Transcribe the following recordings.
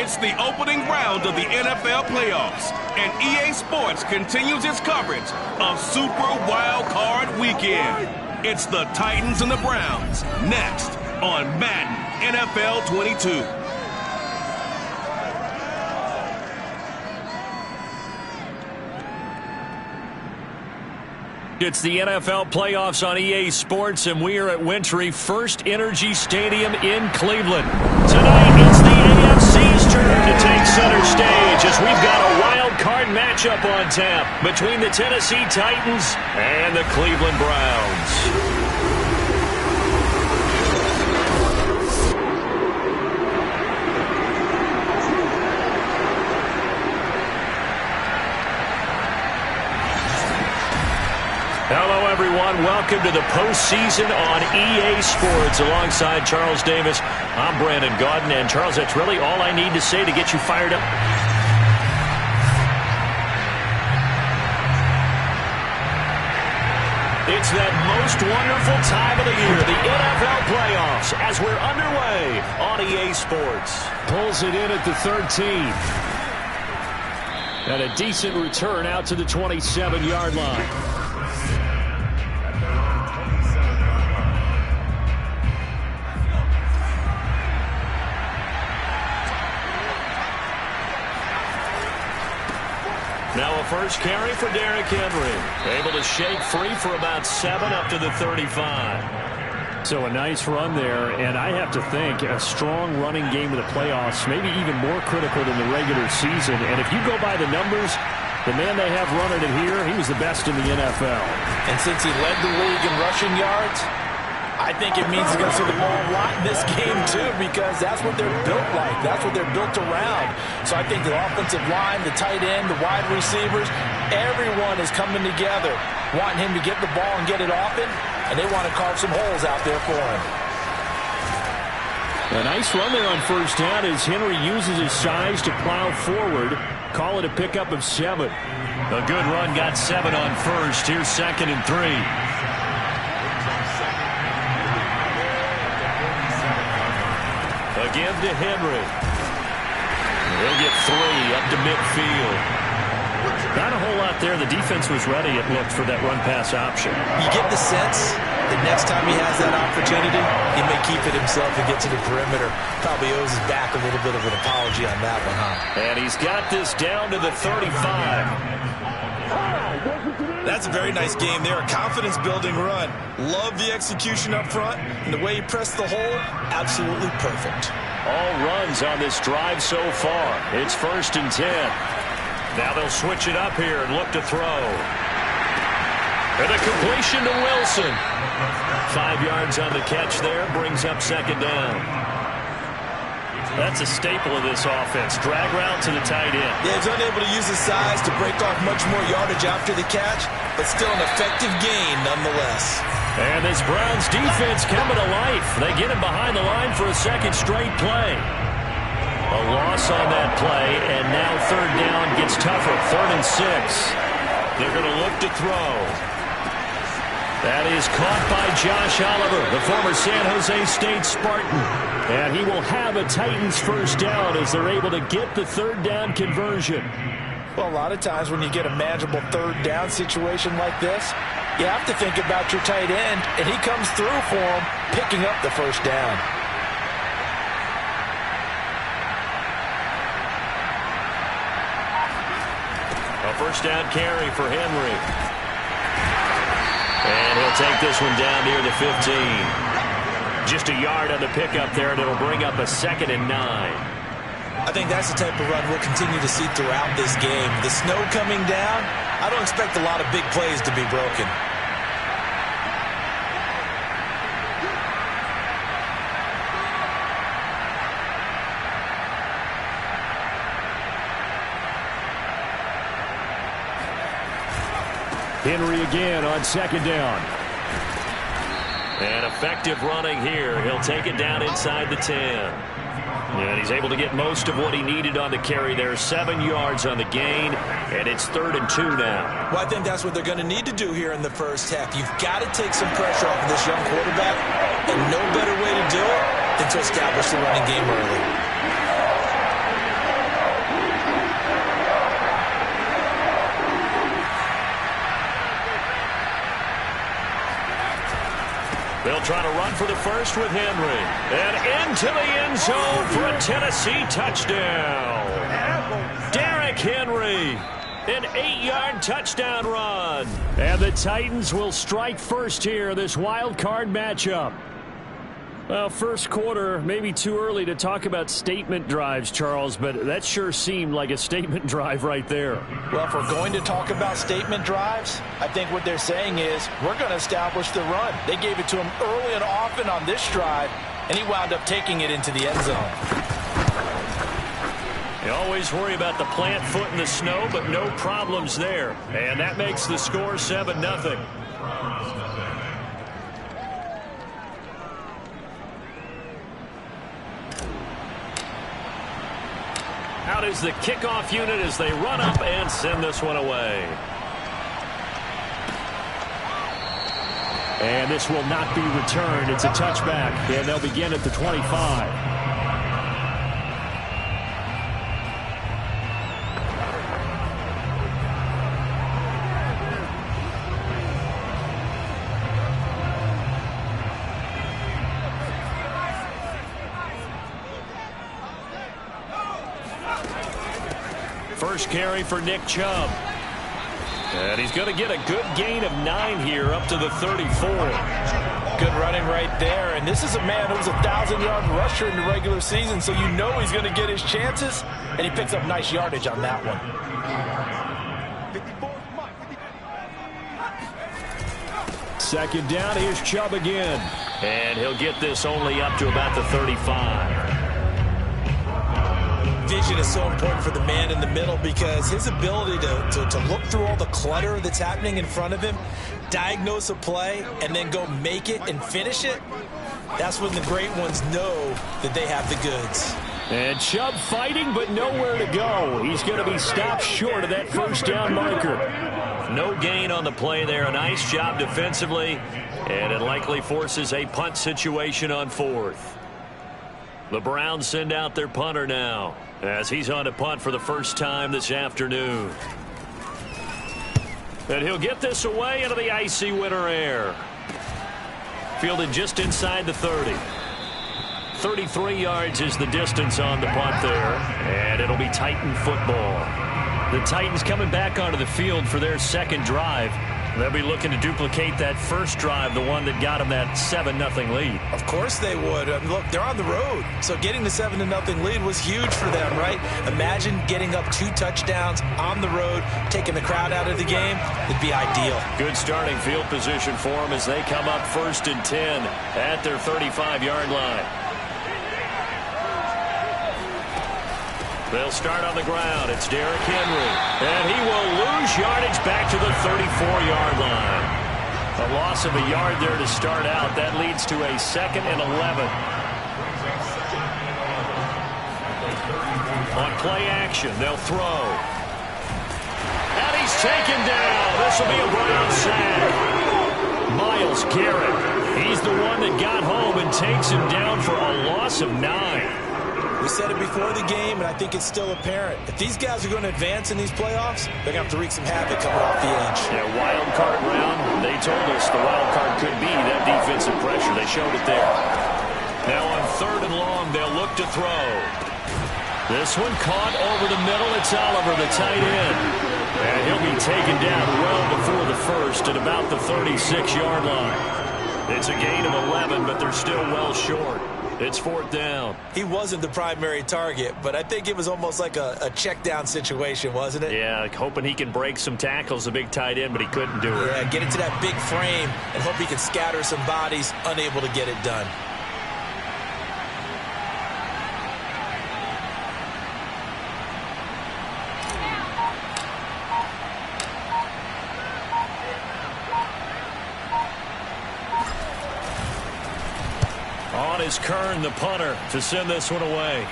It's the opening round of the NFL playoffs, and EA Sports continues its coverage of Super Wild Card Weekend. It's the Titans and the Browns, next on Madden NFL 22. It's the NFL playoffs on EA Sports, and we are at Wintry First Energy Stadium in Cleveland. Tonight, it's the AFC's turn to take center stage as we've got a wild card matchup on tap between the Tennessee Titans and the Cleveland Browns. Hello, everyone. Welcome to the postseason on EA Sports. Alongside Charles Davis, I'm Brandon Gaudin. And, Charles, that's really all I need to say to get you fired up. It's that most wonderful time of the year, the NFL playoffs, as we're underway on EA Sports. Pulls it in at the 13. And a decent return out to the 27-yard line. Now a first carry for Derrick Henry. Able to shake free for about 7 up to the 35. So a nice run there, and I have to think a strong running game of the playoffs, maybe even more critical than the regular season. And if you go by the numbers, the man they have running it here, he was the best in the NFL. And since he led the league in rushing yards, I think it means he's going to see the ball a lot in this game, too, because that's what they're built like. That's what they're built around. So I think the offensive line, the tight end, the wide receivers, everyone is coming together, wanting him to get the ball and get it often, and they want to carve some holes out there for him. A nice run there on first down as Henry uses his size to plow forward. Call it a pickup of 7. A good run, got 7 on first. Here's 2nd and 3. Again to Henry. He'll get 3 up to midfield. Not a whole lot there. The defense was ready, it looked, for that run-pass option. You get the sense that next time he has that opportunity, he may keep it himself and get to the perimeter. Probably owes his back a little bit of an apology on that one, huh? And he's got this down to the 35. That's a very nice game there. A confidence-building run. Love the execution up front, and the way he pressed the hole, absolutely perfect. All runs on this drive so far. It's 1st and 10. Now they'll switch it up here and look to throw. And a completion to Wilson. 5 yards on the catch there, brings up 2nd down. That's a staple of this offense. Drag route to the tight end. Yeah, he's unable to use his size to break off much more yardage after the catch, but still an effective gain nonetheless. And this Browns defense coming to life. They get him behind the line for a 2nd straight play. A loss on that play, and now 3rd down gets tougher. 3rd and 6. They're going to look to throw. That is caught by Josh Oliver, the former San Jose State Spartan. And he will have a Titans first down as they're able to get the 3rd down conversion. Well, a lot of times when you get a manageable 3rd down situation like this, you have to think about your tight end, and he comes through for him, picking up the 1st down. A 1st down carry for Henry. And he'll take this one down near the 15. Just a yard on the pickup there, and it'll bring up a 2nd and 9. I think that's the type of run we'll continue to see throughout this game. The snow coming down, I don't expect a lot of big plays to be broken. Henry again on 2nd down. And effective running here. He'll take it down inside the 10. And he's able to get most of what he needed on the carry there. 7 yards on the gain, and it's 3rd and 2 now. Well, I think that's what they're going to need to do here in the first half. You've got to take some pressure off of this young quarterback, and no better way to do it than to establish the running game early. They'll try to run for the first with Henry. And into the end zone for a Tennessee touchdown. Derrick Henry. An 8-yard touchdown run. And the Titans will strike first here, this wild card matchup. Well, first quarter, maybe too early to talk about statement drives, Charles, but that sure seemed like a statement drive right there. Well, if we're going to talk about statement drives, I think what they're saying is we're going to establish the run. They gave it to him early and often on this drive, and he wound up taking it into the end zone. You always worry about the plant foot in the snow, but no problems there. And that makes the score 7-0. Out is the kickoff unit as they run up and send this one away. And this will not be returned. It's a touchback, and they'll begin at the 25. First carry for Nick Chubb. And he's going to get a good gain of 9 here up to the 34. Good running right there. And this is a man who was a 1,000-yard rusher in the regular season, so you know he's going to get his chances. And he picks up nice yardage on that one. Second down, here's Chubb again. And he'll get this only up to about the 35. Vision is so important for the man in the middle because his ability to look through all the clutter that's happening in front of him, diagnose a play, and then go make it and finish it, that's when the great ones know that they have the goods. And Chubb fighting, but nowhere to go. He's going to be stopped short of that first down marker. No gain on the play there. A nice job defensively, and it likely forces a punt situation on fourth. The Browns send out their punter now, as he's on a punt for the first time this afternoon. And he'll get this away into the icy winter air. Fielded just inside the 30. 33 yards is the distance on the punt there, and it'll be Titan football. The Titans coming back onto the field for their second drive. They'll be looking to duplicate that first drive, the one that got them that 7-0 lead. Of course they would. Look, they're on the road, so getting the 7-0 lead was huge for them, right? Imagine getting up 2 touchdowns on the road, taking the crowd out of the game. It'd be ideal. Good starting field position for them as they come up 1st and 10 at their 35-yard line. They'll start on the ground. It's Derrick Henry. And he will lose yardage back to the 34-yard line. A loss of a yard there to start out. That leads to a 2nd and 11. On play action, they'll throw. And he's taken down. This will be a Brown sack. Myles Garrett. He's the one that got home and takes him down for a loss of 9. We said it before the game, and I think it's still apparent. If these guys are going to advance in these playoffs, they're going to have to wreak some havoc coming off the edge. Yeah, wild card round. They told us the wild card could be that defensive pressure. They showed it there. Now on 3rd and long, they'll look to throw. This one caught over the middle. It's Oliver, the tight end. And he'll be taken down well before the first at about the 36-yard line. It's a gain of 11, but they're still well short. It's 4th down. He wasn't the primary target, but I think it was almost like a check down situation, wasn't it? Yeah, hoping he can break some tackles, a big tight end, but he couldn't do it. Yeah, get into that big frame and hope he can scatter some bodies, unable to get it done. On is Kern, the punter, to send this one away.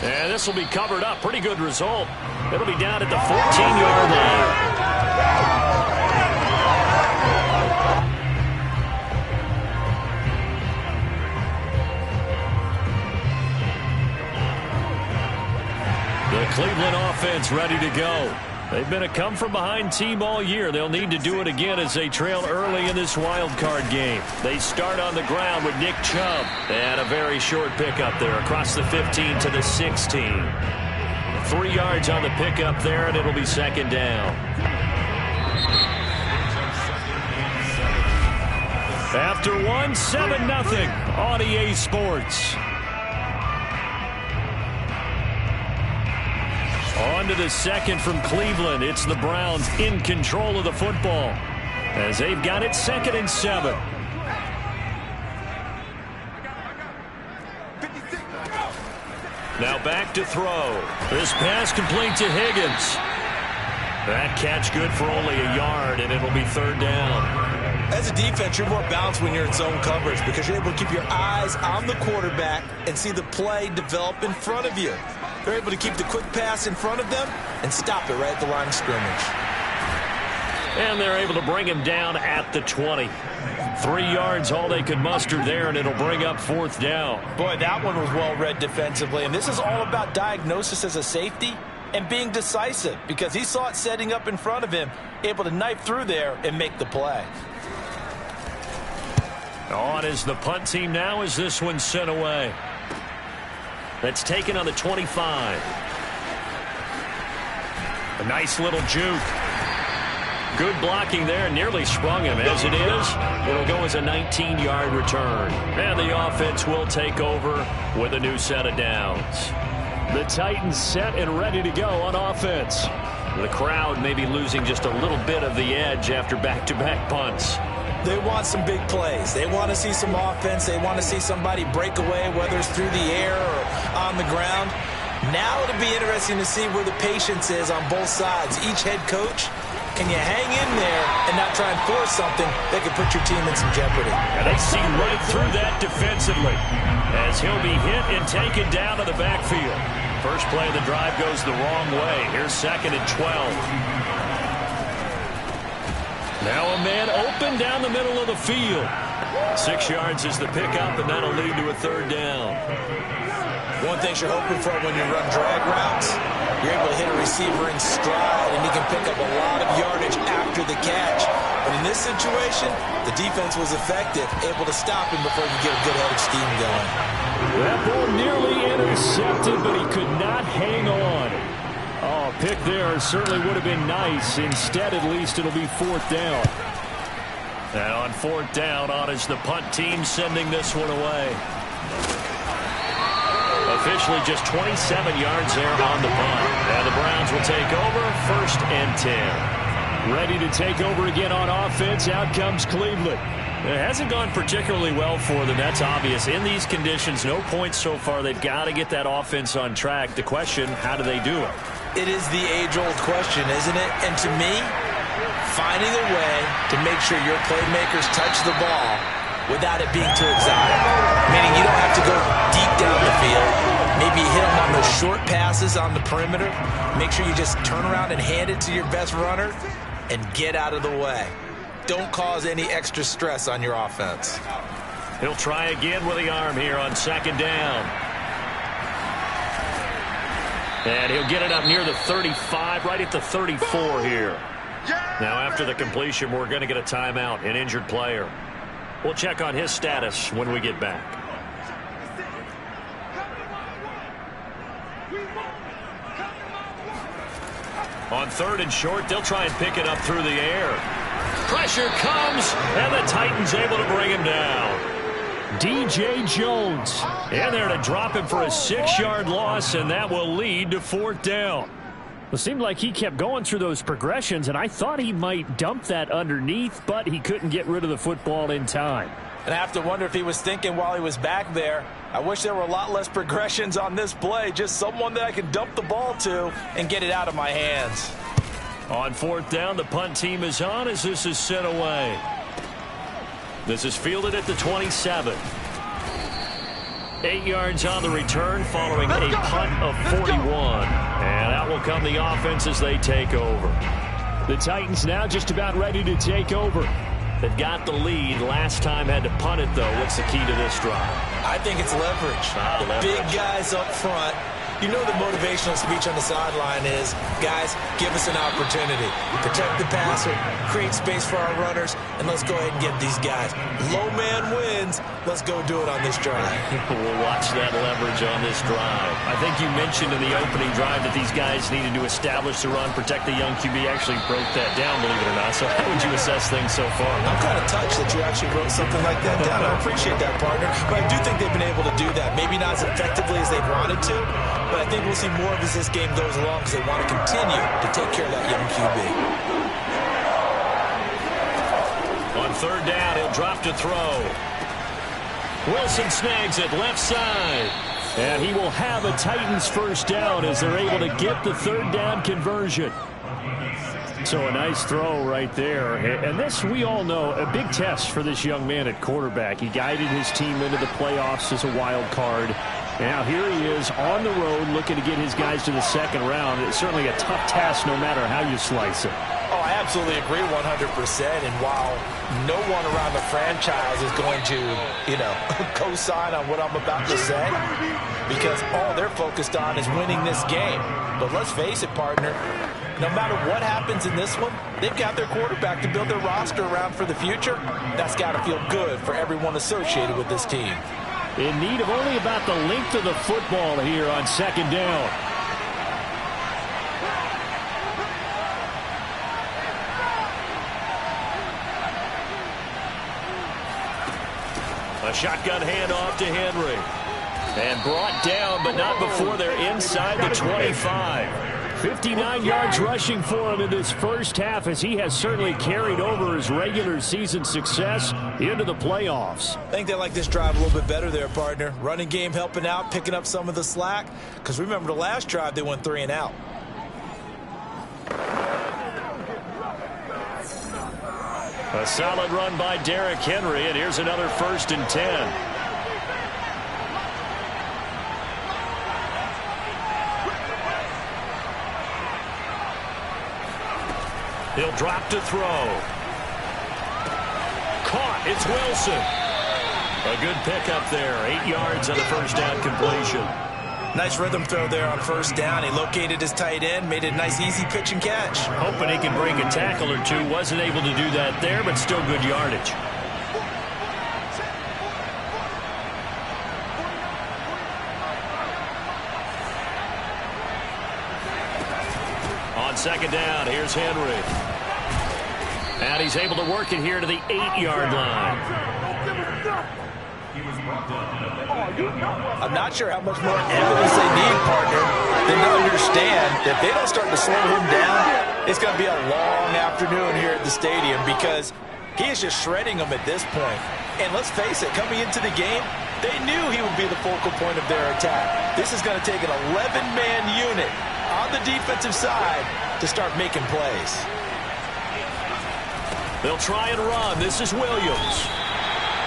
And this will be covered up. Pretty good result. It'll be down at the 14-yard line. The Cleveland offense ready to go. They've been a come-from-behind team all year. They'll need to do it again as they trail early in this wild card game. They start on the ground with Nick Chubb. And a very short pickup there across the 15 to the 16. 3 yards on the pickup there, and it'll be second down. After one, 7-0 on EA Sports. On to the second from Cleveland. It's the Browns in control of the football as they've got it 2nd and 7. Now back to throw. This pass complete to Higgins. That catch good for only a yard, and it'll be 3rd down. As a defense, you're more balanced when you're in zone coverage because you're able to keep your eyes on the quarterback and see the play develop in front of you. They're able to keep the quick pass in front of them and stop it right at the line of scrimmage. And they're able to bring him down at the 20. 3 yards all they could muster there, and it'll bring up 4th down. Boy, that one was well read defensively, and this is all about diagnosis as a safety and being decisive because he saw it setting up in front of him, able to knife through there and make the play. On is the punt team now as this one's sent away. That's taken on the 25. A nice little juke. Good blocking there. Nearly sprung him. As it is, it'll go as a 19-yard return. And the offense will take over with a new set of downs. The Titans set and ready to go on offense. The crowd may be losing just a little bit of the edge after back-to-back punts. They want some big plays. They want to see some offense. They want to see somebody break away, whether it's through the air or on the ground. Now it'll be interesting to see where the patience is on both sides. Each head coach, can you hang in there and not try and force something that could put your team in some jeopardy? And they see right through that defensively as he'll be hit and taken down to the backfield. First play of the drive goes the wrong way. Here's 2nd and 12. Now a man open down the middle of the field. 6 yards is the pickup, and that'll lead to a 3rd down. One thing you're hoping for when you run drag routes, you're able to hit a receiver in stride, and he can pick up a lot of yardage after the catch. But in this situation, the defense was effective, able to stop him before he could get a good head of steam going. That ball nearly intercepted, but he could not hang on. Oh, pick there certainly would have been nice. Instead, at least, it'll be 4th down. And on 4th down, on is the punt team sending this one away. Officially just 27 yards there on the punt. And the Browns will take over 1st and 10. Ready to take over again on offense. Out comes Cleveland. It hasn't gone particularly well for them. That's obvious. In these conditions, no points so far. They've got to get that offense on track. The question, how do they do it? It is the age-old question, isn't it? And to me, finding a way to make sure your playmakers touch the ball without it being too exotic. Meaning you don't have to go deep down the field. Maybe hit them on those short passes on the perimeter. Make sure you just turn around and hand it to your best runner and get out of the way. Don't cause any extra stress on your offense. He'll try again with the arm here on 2nd down. And he'll get it up near the 35, right at the 34 here. Now, after the completion, we're going to get a timeout, an injured player. We'll check on his status when we get back. On 3rd and short, they'll try and pick it up through the air. Pressure comes, and the Titans able to bring him down. DJ Jones in there to drop him for a 6-yard loss, and that will lead to 4th down. It seemed like he kept going through those progressions, and I thought he might dump that underneath, but he couldn't get rid of the football in time. And I have to wonder if he was thinking while he was back there, I wish there were a lot less progressions on this play, just someone that I can dump the ball to and get it out of my hands. On 4th down, the punt team is on as this is sent away. This is fielded at the 27. 8 yards on the return following a punt of 41. And out will come the offense as they take over. The Titans now just about ready to take over. They've got the lead. Last time had to punt it, though. What's the key to this drive? I think it's leverage. Leverage. Big guys up front. You know the motivational speech on the sideline is, guys, give us an opportunity. Protect the passer, create space for our runners, and let's go ahead and get these guys. Low man wins. Let's go do it on this drive. We'll watch that leverage on this drive. I think you mentioned in the opening drive that these guys needed to establish the run, protect the young QB. Actually broke that down, believe it or not. So how would you assess things so far? I'm kind of touched that you actually wrote something like that down. I appreciate that, partner. But I do think they've been able to do that. Maybe not as effectively as they wanted to, but I think we'll see more of as this game goes along because they want to continue to take care of that young QB. On third down, he'll drop to throw. Wilson snags it left side. And he will have a Titans first down as they're able to get the third down conversion. So a nice throw right there. And this, we all know, a big test for this young man at quarterback. He guided his team into the playoffs as a wild card. Now here he is on the road looking to get his guys to the second round. It's certainly a tough task no matter how you slice it. Oh, I absolutely agree 100%. And while no one around the franchise is going to, co-sign on what I'm about to say, because all they're focused on is winning this game. But let's face it, partner, no matter what happens in this one, they've got their quarterback to build their roster around for the future. That's got to feel good for everyone associated with this team. In need of only about the length of the football here on second down. A shotgun handoff to Henry. And brought down, but not before they're inside the 25. 59 yards rushing for him in this first half, as he has certainly carried over his regular season success into the playoffs. I think they like this drive a little bit better there, partner. Running game helping out, picking up some of the slack. Because remember the last drive, they went 3 and out. A solid run by Derrick Henry, and here's another 1st and 10. He'll drop to throw. Caught. It's Wilson. A good pickup there. 8 yards on the first down completion. Nice rhythm throw there on first down. He located his tight end, made it a nice easy pitch and catch. Hoping he can break a tackle or two. Wasn't able to do that there, but still good yardage. On second down, here's Henry. And he's able to work it here to the 8-yard line. I'm not sure how much more evidence they need, partner, than to understand that if they don't start to slow him down, it's going to be a long afternoon here at the stadium because he is just shredding them at this point. And let's face it, coming into the game, they knew he would be the focal point of their attack. This is going to take an 11-man unit on the defensive side to start making plays. They'll try and run. This is Williams.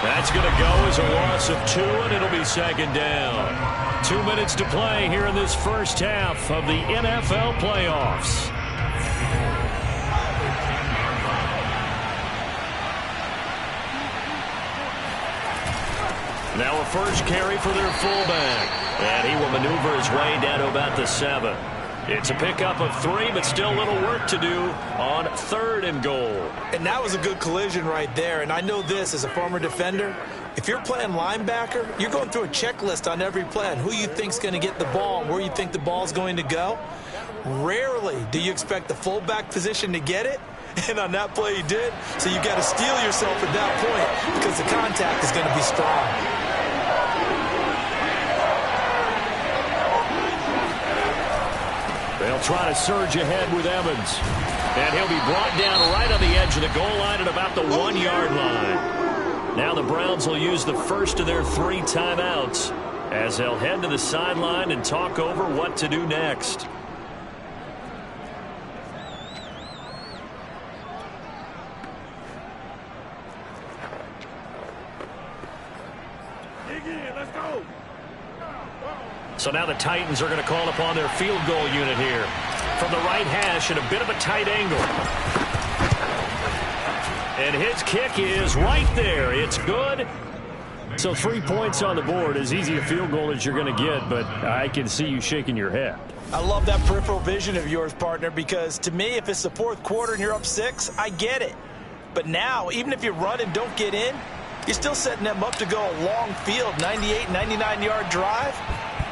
That's going to go as a loss of 2, and it'll be second down. 2 minutes to play here in this first half of the NFL playoffs. Now a first carry for their fullback. And he will maneuver his way down to about the 7. It's a pickup of 3, but still a little work to do on 3rd and goal. And that was a good collision right there. And I know this as a former defender. If you're playing linebacker, you're going through a checklist on every play on who you think's going to get the ball, where you think the ball's going to go. Rarely do you expect the fullback position to get it. And on that play he did. So you got to steel yourself at that point because the contact is going to be strong. They'll try to surge ahead with Evans. And he'll be brought down right on the edge of the goal line at about the 1-yard line. Now the Browns will use the first of their 3 timeouts as they'll head to the sideline and talk over what to do next. Let's go. So now the Titans are going to call upon their field goal unit here. From the right hash at a bit of a tight angle. And his kick is right there. It's good. So 3 points on the board, as easy a field goal as you're going to get, but I can see you shaking your head. I love that peripheral vision of yours, partner, because to me, if it's the fourth quarter and you're up 6, I get it. But now, even if you run and don't get in, you're still setting them up to go a long field, 98, 99-yard drive.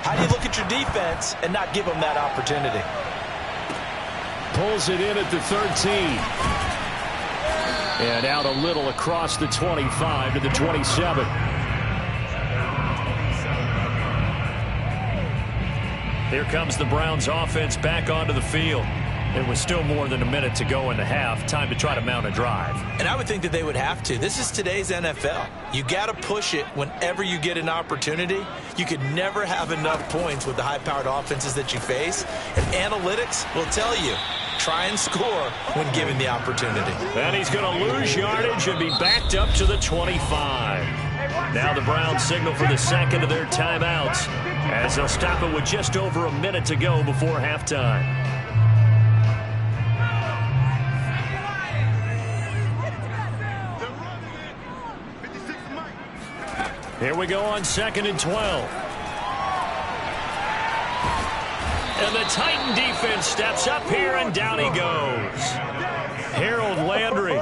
How do you look at your defense and not give them that opportunity? Pulls it in at the 13. And out a little across the 25 to the 27. Here comes the Browns offense back onto the field. There was still more than a minute to go in the half. Time to try to mount a drive. And I would think that they would have to. This is today's NFL. You got to push it whenever you get an opportunity. You could never have enough points with the high-powered offenses that you face. And analytics will tell you, try and score when given the opportunity. And he's going to lose yardage and be backed up to the 25. Now the Browns signal for the second of their timeouts as they'll stop it with just over a minute to go before halftime. Here we go on 2nd and 12. And the Titan defense steps up here, and down he goes. Harold Landry,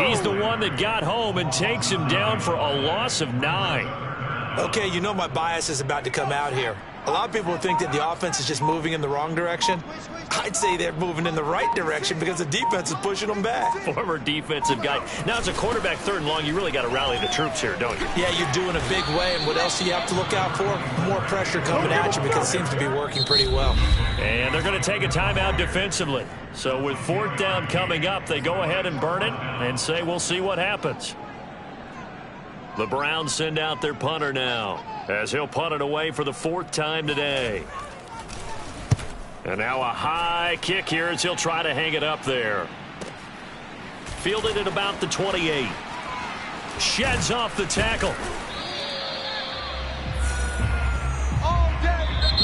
he's the one that got home and takes him down for a loss of 9. Okay, you know my bias is about to come out here. A lot of people think that the offense is just moving in the wrong direction. I'd say they're moving in the right direction because the defense is pushing them back. Former defensive guy. Now, as a quarterback 3rd and long, you really got to rally the troops here, don't you? Yeah, you're doing a big way, and what else do you have to look out for? More pressure coming at you because it seems to be working pretty well. And they're going to take a timeout defensively. So with 4th down coming up, they go ahead and burn it and say we'll see what happens. The Browns send out their punter now as he'll punt it away for the 4th time today. And now a high kick here as he'll try to hang it up there. Fielded at about the 28. Sheds off the tackle.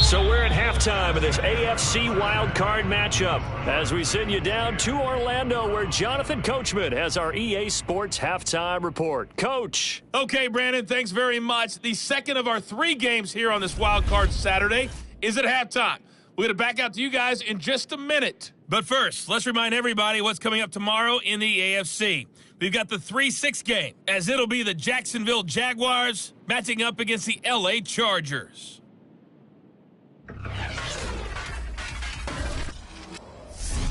So we're at halftime of this AFC wildcard matchup as we send you down to Orlando where Jonathan Coachman has our EA Sports halftime report. Coach. Okay, Brandon, thanks very much. The second of our 3 games here on this wildcard Saturday is at halftime. We're going to back out to you guys in just a minute. But first, let's remind everybody what's coming up tomorrow in the AFC. We've got the 3-6 game, as it'll be the Jacksonville Jaguars matching up against the LA Chargers.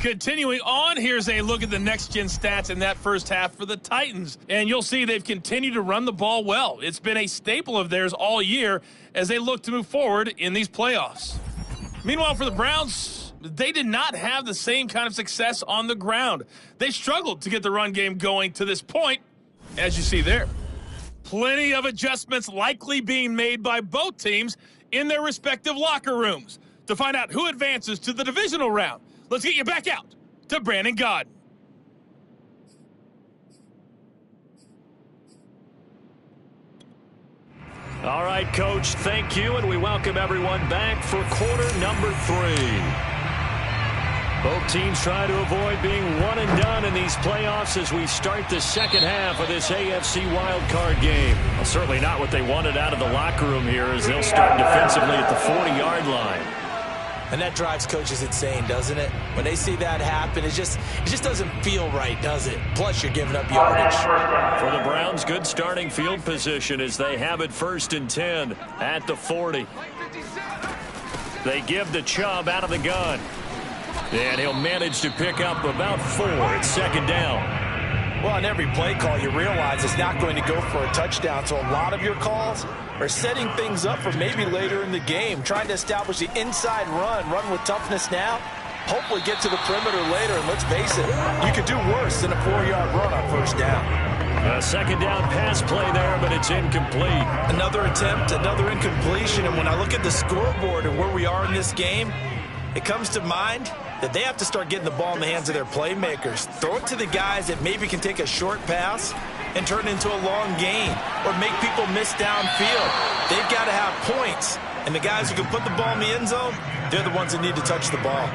Continuing on, here's a look at the next-gen stats in that first half for the Titans. And you'll see they've continued to run the ball well. It's been a staple of theirs all year as they look to move forward in these playoffs. Meanwhile, for the Browns, they did not have the same kind of success on the ground. They struggled to get the run game going to this point, as you see there. Plenty of adjustments likely being made by both teams in their respective locker rooms. To find out who advances to the divisional round, let's get you back out to Brandon Gaudin. All right, Coach, thank you, and we welcome everyone back for quarter number 3. Both teams try to avoid being one and done in these playoffs as we start the second half of this AFC wildcard game. Well, certainly not what they wanted out of the locker room here as they'll start defensively at the 40-yard line. And that drives coaches insane, doesn't it? When they see that happen, it just doesn't feel right, does it? Plus, you're giving up yardage. For the Browns, good starting field position as they have it 1st and 10 at the 40. They give the Chubb out of the gun. And he'll manage to pick up about 4 at 2nd down. Well, on every play call, you realize it's not going to go for a touchdown. So a lot of your calls are setting things up for maybe later in the game, trying to establish the inside run with toughness now, hopefully get to the perimeter later. And let's face it, you could do worse than a 4-yard run on 1st down. A 2nd down pass play there, but it's incomplete. Another attempt, another incompletion. And when I look at the scoreboard and where we are in this game, it comes to mind that they have to start getting the ball in the hands of their playmakers. Throw it to the guys that maybe can take a short pass and turn it into a long gain or make people miss downfield. They've got to have points. And the guys who can put the ball in the end zone, they're the ones that need to touch the ball.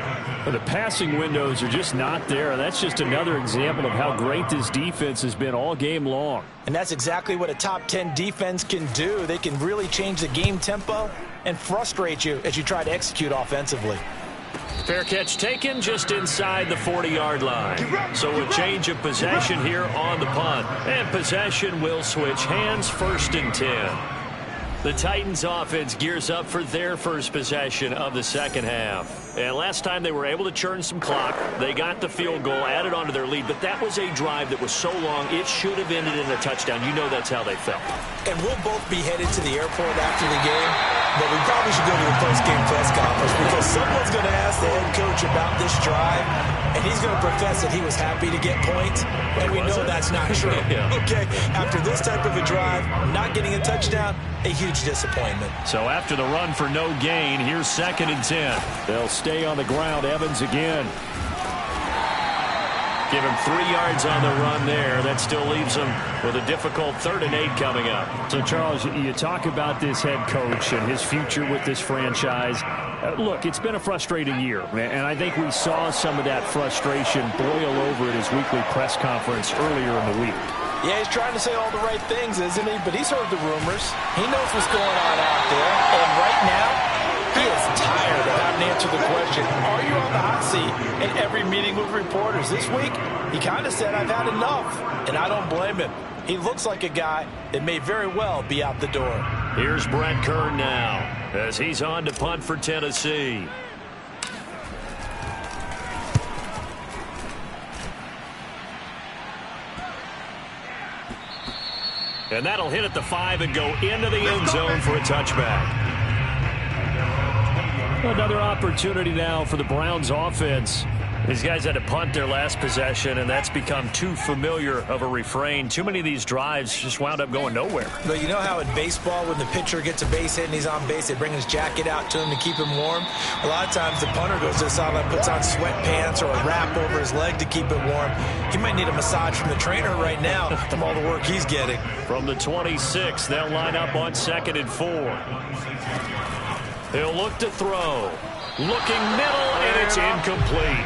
The passing windows are just not there. That's just another example of how great this defense has been all game long. And that's exactly what a top 10 defense can do. They can really change the game tempo and frustrate you as you try to execute offensively. Fair catch taken just inside the 40-yard line. So a change of possession here on the punt. And possession will switch hands, 1st and 10. The Titans offense gears up for their first possession of the second half. And last time they were able to churn some clock. They got the field goal, added on to their lead. But that was a drive that was so long, it should have ended in a touchdown. You know that's how they felt. And we'll both be headed to the airport after the game. But we probably should go to the post-game press conference because someone's going to ask the head coach about this drive. And he's going to profess that he was happy to get points. And we know that's not true. Yeah. Okay, after this type of a drive, not getting a touchdown, a huge disappointment. So after the run for no gain, here's 2nd and 10. They'll stay on the ground. Evans again. Give him 3 yards on the run there. That still leaves him with a difficult 3rd and 8 coming up. So, Charles, you talk about this head coach and his future with this franchise. Look, it's been a frustrating year, and I think we saw some of that frustration boil over at his weekly press conference earlier in the week. Yeah, he's trying to say all the right things, isn't he? But he's heard the rumors. He knows what's going on out there. And right now, he is tired of having to answer the question, are you on the hot seat in every meeting with reporters? This week, he kind of said, I've had enough. And I don't blame him. He looks like a guy that may very well be out the door. Here's Brett Kern now as he's on to punt for Tennessee. And that'll hit at the 5 and go into the end zone for a touchback. Another opportunity now for the Browns offense. These guys had to punt their last possession, and that's become too familiar of a refrain. Too many of these drives just wound up going nowhere. But you know how in baseball, when the pitcher gets a base hit and he's on base, they bring his jacket out to him to keep him warm? A lot of times the punter goes to the sideline, puts on sweatpants or a wrap over his leg to keep it warm. He might need a massage from the trainer right now from all the work he's getting. From the 26, they'll line up on 2nd and 4. He'll look to throw. Looking middle, and it's incomplete.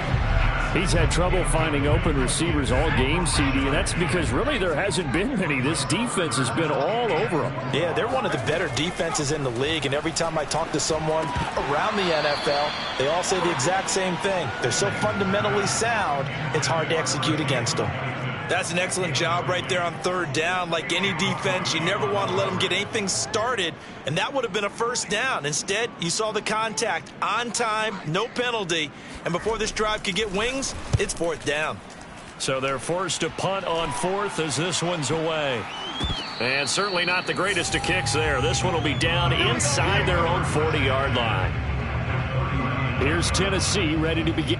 He's had trouble finding open receivers all game, CD, and that's because really there hasn't been many. This defense has been all over them. Yeah, they're one of the better defenses in the league, and every time I talk to someone around the NFL, they all say the exact same thing. They're so fundamentally sound, it's hard to execute against them. That's an excellent job right there on 3rd down. Like any defense, you never want to let them get anything started, and that would have been a 1st down. Instead, you saw the contact on time, no penalty, and before this drive could get wings, it's 4th down. So they're forced to punt on 4th as this one's away. And certainly not the greatest of kicks there. This one will be down inside their own 40-yard line. Here's Tennessee ready to begin.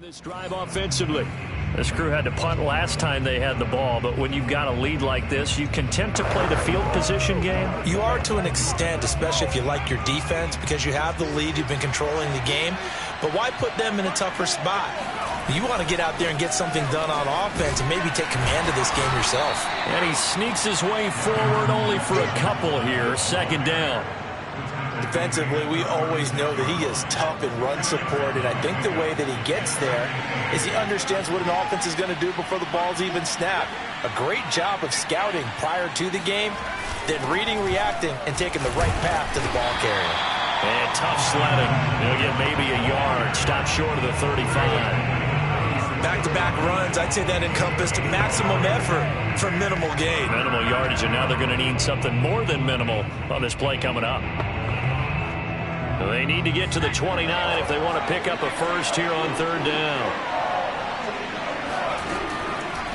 This drive offensively. This crew had to punt last time they had the ball, but when you've got a lead like this, you content to play the field position game? You are to an extent, especially if you like your defense, because you have the lead, you've been controlling the game. But why put them in a tougher spot? You want to get out there and get something done on offense and maybe take command of this game yourself. And he sneaks his way forward only for a couple here. 2nd down. Defensively, we always know that he is tough in run support, and I think the way that he gets there is he understands what an offense is going to do before the ball's even snapped. A great job of scouting prior to the game, then reading, reacting, and taking the right path to the ball carrier. And tough sledding. He'll get maybe a yard. Stop short of the 35. Back-to-back runs, I'd say that encompassed maximum effort for minimal gain. They need to get to the 29 if they want to pick up a first here on third down.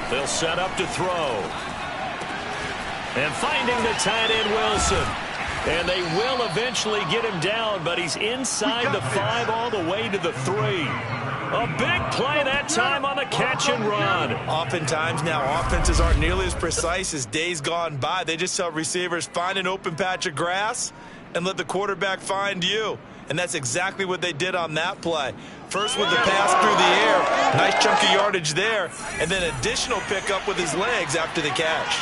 They'll set up to throw. And finding the tight end, Wilson. And they will eventually get him down, but he's inside the 5 all the way to the 3. A big play that time on the catch and run. Oftentimes now, offenses aren't nearly as precise as days gone by. They just tell receivers, find an open patch of grass and let the quarterback find you. And that's exactly what they did on that play. First with the pass through the air, nice chunk of yardage there, and then additional pickup with his legs after the catch.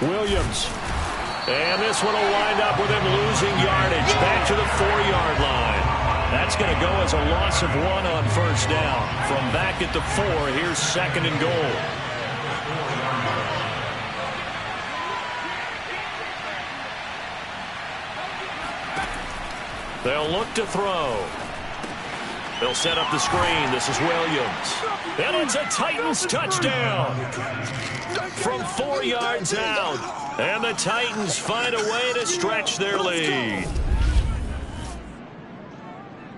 Williams. And this one will wind up with him losing yardage back to the 4-yard line. That's going to go as a loss of 1 on first down. From back at the 4, here's 2nd and goal. They'll look to throw. They'll set up the screen. This is Williams. And it's a Titans touchdown. From 4 yards out. And the Titans find a way to stretch their lead.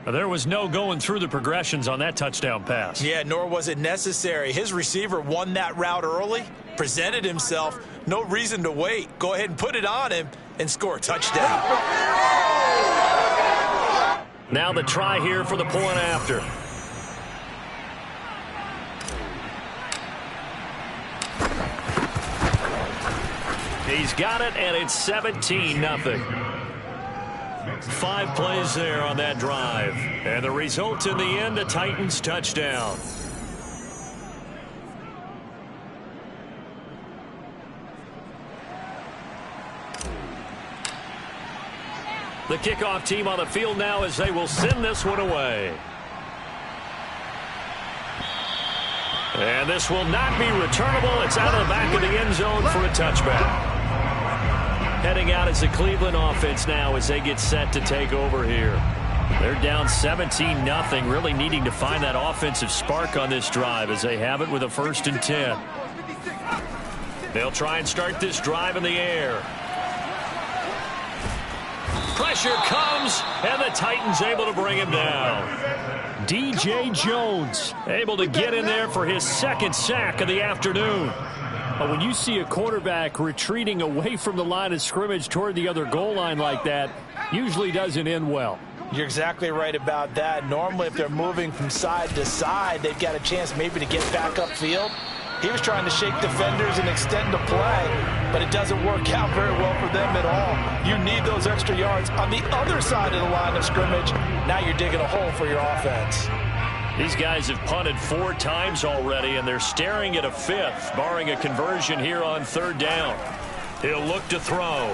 There was no going through the progressions on that touchdown pass. Yeah, nor was it necessary. His receiver won that route early, presented himself. No reason to wait. Go ahead and put it on him and score a touchdown. Now the try here for the point after. He's got it, and it's 17-0. 5 plays there on that drive. And the result in the end, a Titans touchdown. The kickoff team on the field now as they will send this one away. And this will not be returnable. It's out of the back of the end zone for a touchback. Heading out is the Cleveland offense now as they get set to take over here. They're down 17-0, really needing to find that offensive spark on this drive as they have it with a 1st and 10. They'll try and start this drive in the air. Pressure comes, and the Titans able to bring him down. DJ Jones able to get in there for his 2nd sack of the afternoon. But when you see a quarterback retreating away from the line of scrimmage toward the other goal line like that, usually doesn't end well. You're exactly right about that. Normally, if they're moving from side to side, they've got a chance maybe to get back upfield. He was trying to shake defenders and extend the play, but it doesn't work out very well for them at all. You need those extra yards on the other side of the line of scrimmage. Now you're digging a hole for your offense. These guys have punted 4 times already, and they're staring at a 5th, barring a conversion here on 3rd down. He'll look to throw.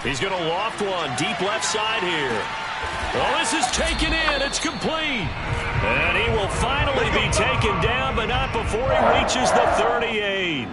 He's going to loft one deep left side here. Well, this is taken in. It's complete. And he will finally be taken down, but not before he reaches the 38.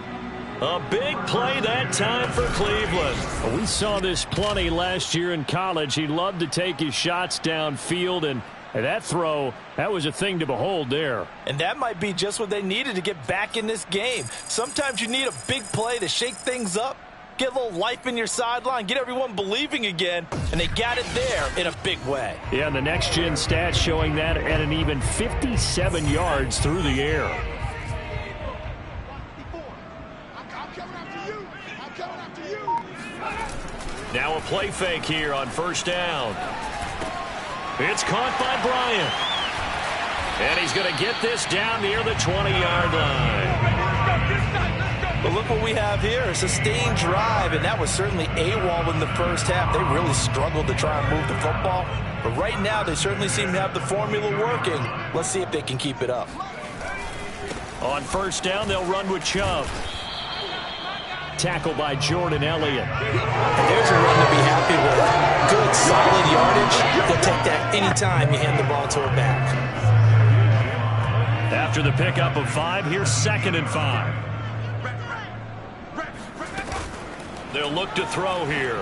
A big play that time for Cleveland. We saw this plenty last year in college. He loved to take his shots downfield, and that throw, that was a thing to behold there. And that might be just what they needed to get back in this game. Sometimes you need a big play to shake things up, get a little life in your sideline, get everyone believing again, and they got it there in a big way. Yeah, and the next-gen stats showing that at an even 57 yards through the air. Now a play fake here on 1st down. It's caught by Bryant. And he's going to get this down near the 20-yard line. But look what we have here, a sustained drive, and that was certainly AWOL in the first half. They really struggled to try and move the football. But right now, they certainly seem to have the formula working. Let's see if they can keep it up. On 1st down, they'll run with Chubb. Tackle by Jordan Elliott. And there's a run to be happy with. Good, solid yardage. They'll take that anytime you hand the ball to a back. After the pickup of 5, here's 2nd and 5. They'll look to throw here.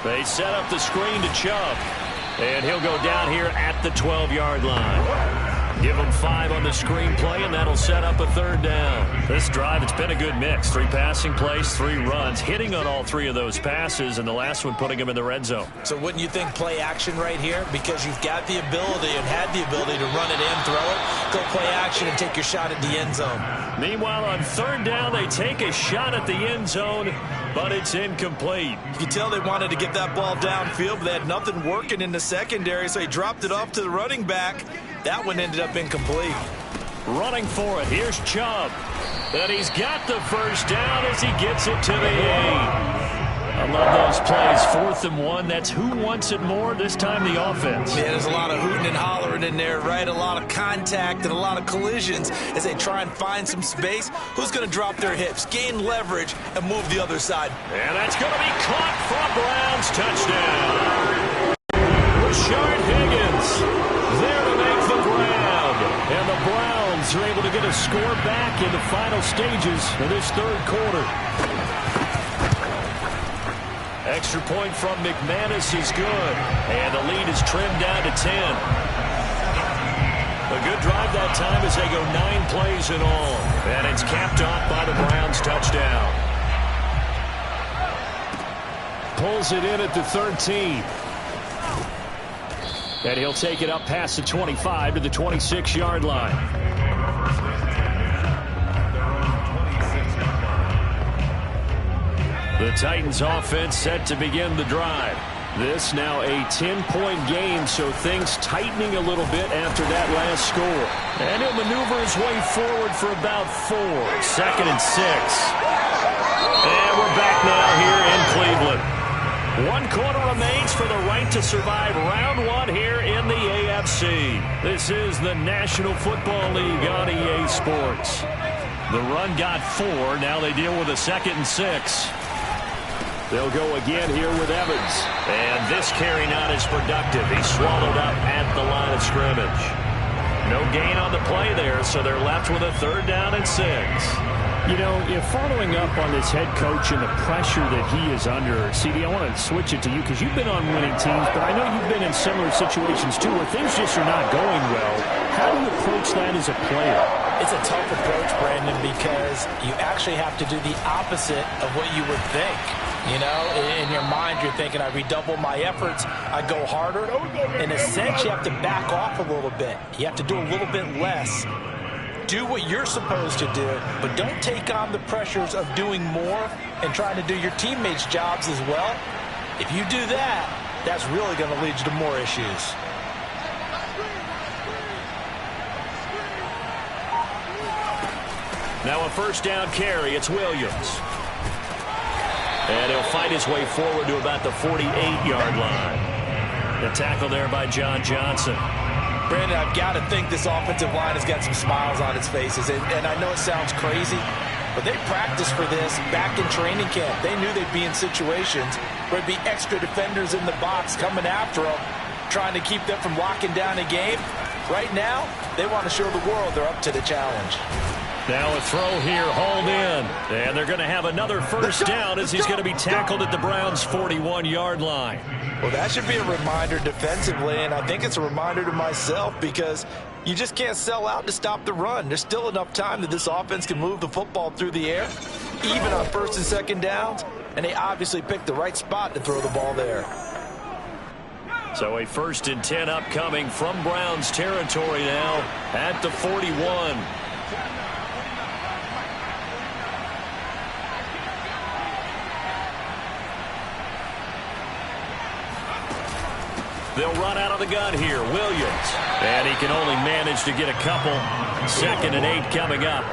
They set up the screen to Chubb. And he'll go down here at the 12-yard line. Give them 5 on the screenplay, and that'll set up a 3rd down. This drive, it's been a good mix. 3 passing plays, 3 runs, hitting on all 3 of those passes, and the last one putting them in the red zone. So wouldn't you think play action right here? Because you've got the ability and had the ability to run it in, throw it, go play action, and take your shot at the end zone. Meanwhile, on 3rd down, they take a shot at the end zone, but it's incomplete. You can tell they wanted to get that ball downfield, but they had nothing working in the secondary, so he dropped it off to the running back. That one ended up incomplete. Running for it. Here's Chubb. And he's got the 1st down as he gets it to the 8. I love those plays. 4th and 1. That's who wants it more, this time the offense. Yeah, there's a lot of hooting and hollering in there, right? A lot of contact and a lot of collisions as they try and find some space. Who's going to drop their hips, gain leverage, and move the other side? And that's going to be caught for a Browns touchdown. Rashard Higgins there to make the ground. And the Browns are able to get a score back in the final stages of this 3rd quarter. Extra point from McManus is good. And the lead is trimmed down to 10. A good drive that time as they go 9 plays in all. And it's capped off by the Browns touchdown. Pulls it in at the 13. And he'll take it up past the 25 to the 26-yard line. The Titans offense set to begin the drive. This now a 10-point game, so things tightening a little bit after that last score. And he'll maneuver his way forward for about 4. 2nd and 6. And we're back now here in Cleveland. 1 quarter remains for the right to survive round 1 here in the AFC. This is the National Football League on EA Sports. The run got 4. Now they deal with a 2nd and 6. They'll go again here with Evans. And this carry not as productive. He's swallowed up at the line of scrimmage. No gain on the play there, so they're left with a 3rd down and 6. You know, following up on this head coach and the pressure that he is under, CD, I want to switch it to you because you've been on winning teams, but I know you've been in similar situations too where things just are not going well. How do you approach that as a player? It's a tough approach, Brandon, because you actually have to do the opposite of what you would think. You know, in your mind, you're thinking, I redouble my efforts, I go harder. In a sense, you have to back off a little bit. You have to do a little bit less. Do what you're supposed to do, but don't take on the pressures of doing more and trying to do your teammates' jobs as well. If you do that, that's really going to lead you to more issues. Now a 1st down carry. It's Williams. And he'll fight his way forward to about the 48-yard line. The tackle there by John Johnson. Brandon, I've got to think this offensive line has got some smiles on its faces. And I know it sounds crazy, but they practiced for this back in training camp. They knew they'd be in situations where there'd be extra defenders in the box coming after them, trying to keep them from locking down a game. Right now, they want to show the world they're up to the challenge. Now a throw here, hauled in. And they're going to have another 1st down as he's going to be tackled at the Browns' 41-yard line. Well, that should be a reminder defensively, and I think it's a reminder to myself because you just can't sell out to stop the run. There's still enough time that this offense can move the football through the air, even on 1st and 2nd downs, and they obviously picked the right spot to throw the ball there. So a 1st and 10 upcoming from Browns territory now at the 41. They'll run out of the gun here. Williams. And he can only manage to get a couple. 2nd and 8 coming up.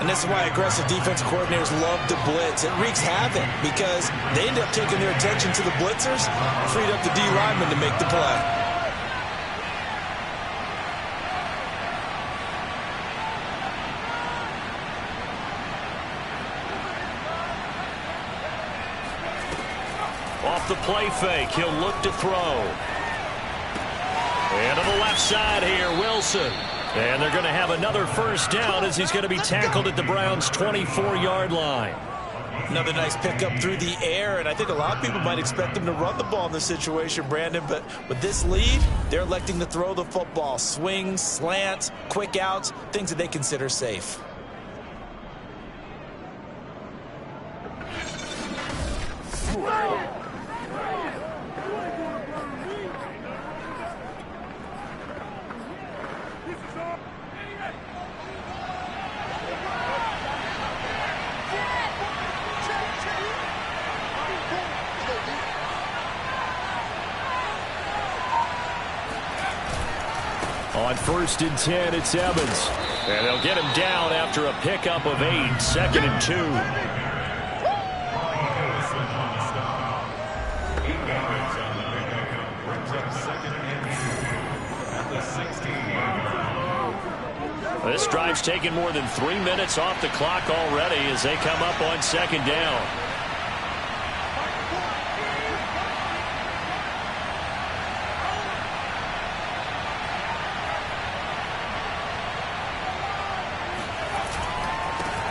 And this is why aggressive defensive coordinators love to blitz. It wreaks havoc because they end up taking their attention to the blitzers, freed up the D lineman to make the play. Off the play fake, he'll look to throw. And to the left side here, Wilson. And they're going to have another 1st down as he's going to be tackled at the Browns' 24-yard line. Another nice pickup through the air, and I think a lot of people might expect them to run the ball in this situation, Brandon, but with this lead, they're electing to throw the football. Swings, slants, quick outs, things that they consider safe. On 1st and 10, it's Evans. And they'll get him down after a pickup of 8, 2nd and 2. This drive's taken more than 3 minutes off the clock already as they come up on 2nd down.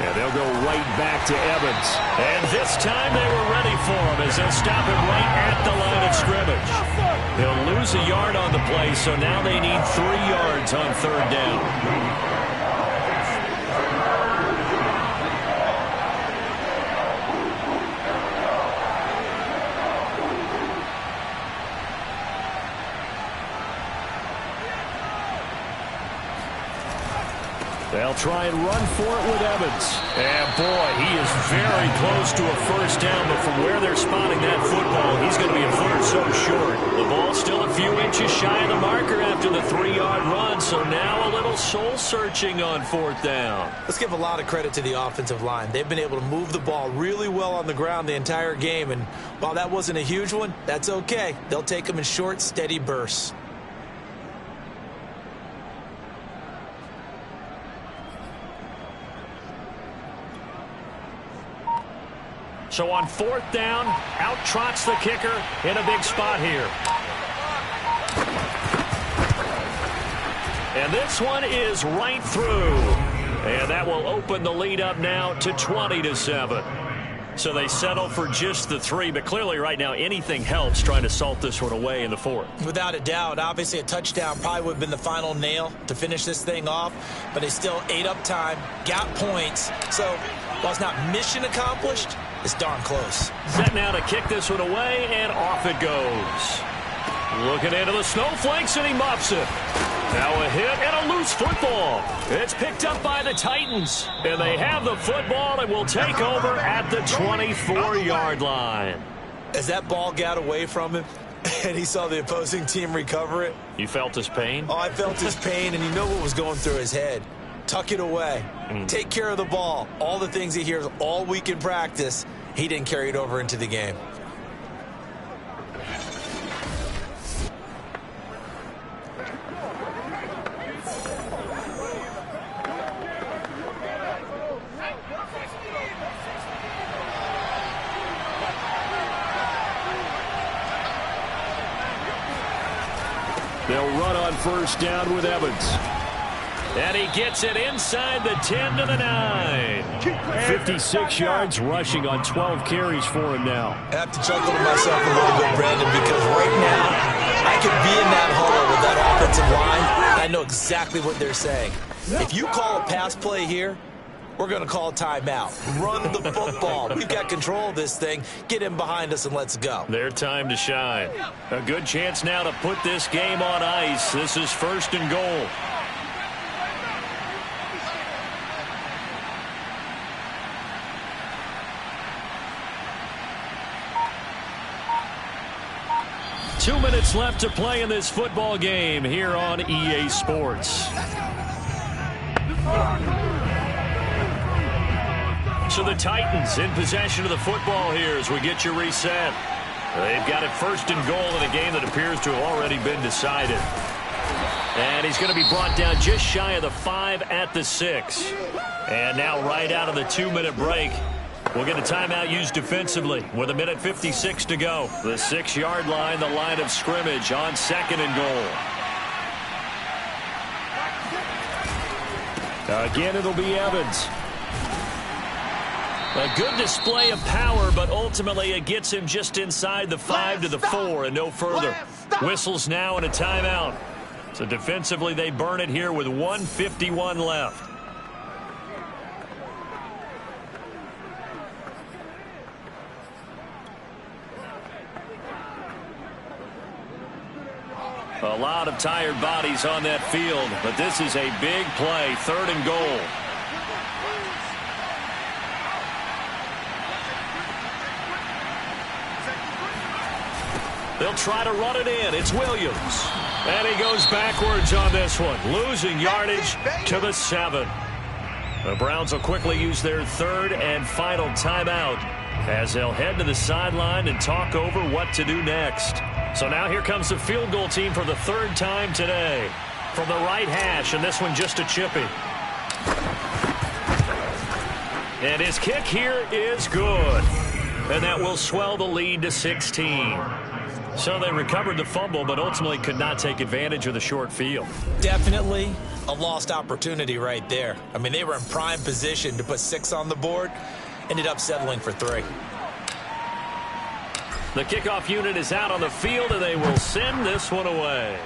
And they'll go right back to Evans. And this time they were ready for him as they'll stop him right at the line of scrimmage. He'll lose a yard on the play, so now they need 3 yards on 3rd down. They'll try and run for it with Evans. And boy, he is very close to a 1st down, but from where they're spotting that football, he's going to be a foot or so short. The ball's still a few inches shy of the marker after the 3-yard run, so now a little soul-searching on 4th down. Let's give a lot of credit to the offensive line. They've been able to move the ball really well on the ground the entire game, and while that wasn't a huge one, that's okay. They'll take them in short, steady bursts. So on 4th down, out trots the kicker in a big spot here. And this one is right through. And that will open the lead up now to 20-7. So they settle for just the 3, but clearly right now anything helps trying to salt this one away in the 4th. Without a doubt, obviously a touchdown probably would have been the final nail to finish this thing off, but they still ate up time, got points. So while it's not mission accomplished, it's darn close. Set now to kick this one away, and off it goes. Looking into the snowflakes, and he muffs it. Now a hit and a loose football. It's picked up by the Titans, and they have the football and will take over at the 24-yard line. As that ball got away from him, and he saw the opposing team recover it. You felt his pain? Oh, I felt his pain, and you know what was going through his head. Tuck it away. Take care of the ball. All the things he hears all week in practice, he didn't carry it over into the game. They'll run on 1st down with Evans. And he gets it inside the 10 to the 9. 56 yards rushing on 12 carries for him now. I have to chuckle to myself a little bit, Brandon, because right now I could be in that huddle with that offensive line, and I know exactly what they're saying. If you call a pass play here, we're going to call a timeout. Run the football. We've got control of this thing. Get him behind us and let's go. Their time to shine. A good chance now to put this game on ice. This is 1st and goal. Two minutes left to play in this football game here on EA Sports. So the Titans in possession of the football here as we get you reset. They've got it 1st and goal in a game that appears to have already been decided. And he's going to be brought down just shy of the 5 at the 6. And now right out of the 2-minute break, we'll get a timeout used defensively with 1:56 to go. The 6-yard line, the line of scrimmage on 2nd and goal. Again, it'll be Evans. A good display of power, but ultimately it gets him just inside the 5 to the 4 and no further. Whistles now and a timeout. So defensively they burn it here with 1:51 left. A lot of tired bodies on that field, but this is a big play, 3rd and goal. They'll try to run it in. It's Williams. And he goes backwards on this one, losing yardage to the 7. The Browns will quickly use their 3rd and final timeout as they'll head to the sideline and talk over what to do next. So now here comes the field goal team for the 3rd time today. From the right hash, and this one just a chippy. And his kick here is good. And that will swell the lead to 16. So they recovered the fumble, but ultimately could not take advantage of the short field. Definitely a lost opportunity right there. I mean, they were in prime position to put 6 on the board. Ended up settling for 3. The kickoff unit is out on the field, and they will send this one away.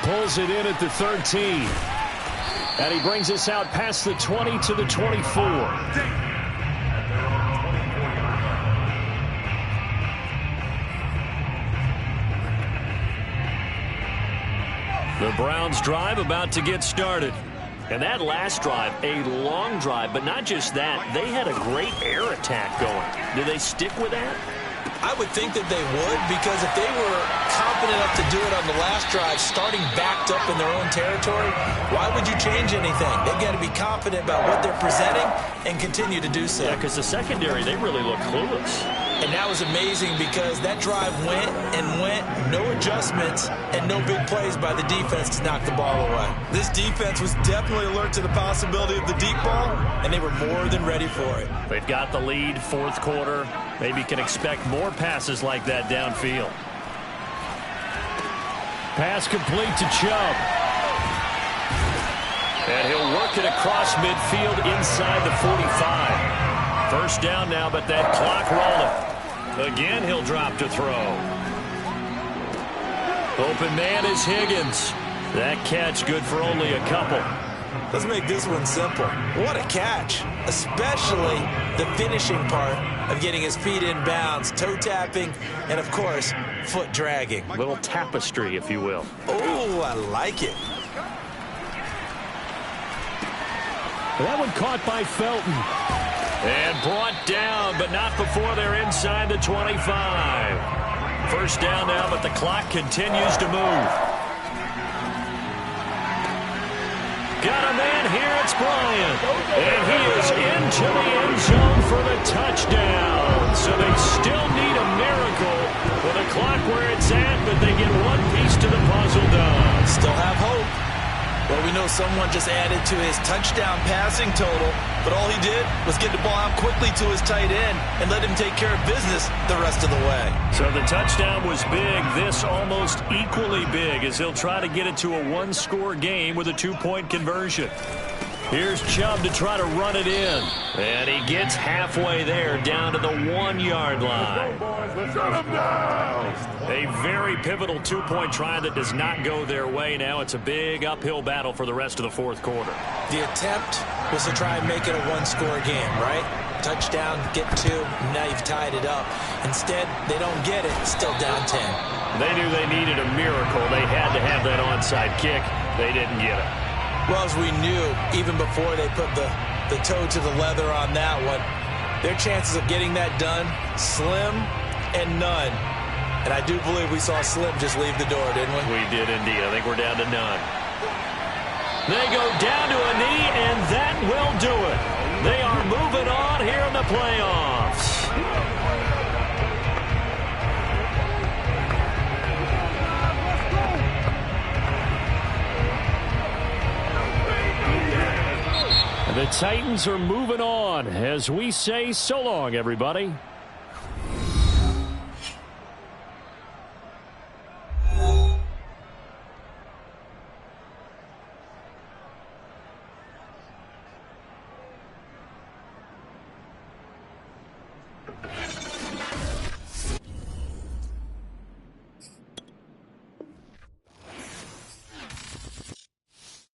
Pulls it in at the 13. And he brings us out past the 20 to the 24. The Browns drive about to get started. And that last drive, a long drive, but not just that. They had a great air attack going. Do they stick with that? I would think that they would, because if they were confident enough to do it on the last drive, starting backed up in their own territory, why would you change anything? They've got to be confident about what they're presenting and continue to do so. Yeah, because the secondary, they really look clueless. And that was amazing because that drive went and went, no adjustments, and no big plays by the defense to knock the ball away. This defense was definitely alert to the possibility of the deep ball, and they were more than ready for it. They've got the lead, 4th quarter. Maybe can expect more passes like that downfield. Pass complete to Chubb. And he'll work it across midfield inside the 45. First down now, but that clock rolling. Again, he'll drop to throw. Open man is Higgins. That catch good for only a couple. Let's make this one simple. What a catch, especially the finishing part of getting his feet in bounds, toe tapping, and of course, foot dragging. Little tapestry, if you will. Oh, I like it. That one caught by Felton. And brought down, but not before they're inside the 25. First down now, but the clock continues to move. Got a man here, it's Bryant. And he is into the end zone for the touchdown. So they still need a miracle with the clock where it's at, but they get one piece to the puzzle done. Still have hope. Well, we know someone just added to his touchdown passing total, but all he did was get the ball out quickly to his tight end and let him take care of business the rest of the way. So the touchdown was big. This almost equally big as he'll try to get it to a one-score game with a two-point conversion. Here's Chubb to try to run it in. And he gets halfway there, down to the 1-yard line. A very pivotal two-point try that does not go their way. Now it's a big uphill battle for the rest of the fourth quarter. The attempt was to try and make it a one-score game, right? Touchdown, get 2, now you've tied it up. Instead, they don't get it, still down 10. They knew they needed a miracle. They had to have that onside kick. They didn't get it. Well, as we knew, even before they put the toe to the leather on that one, their chances of getting that done, slim and none. And I do believe we saw Slim just leave the door, didn't we? We did indeed. I think we're down to none. They go down to a knee, and that will do it. They are moving on here in the playoffs. The Titans are moving on as we say so long, everybody.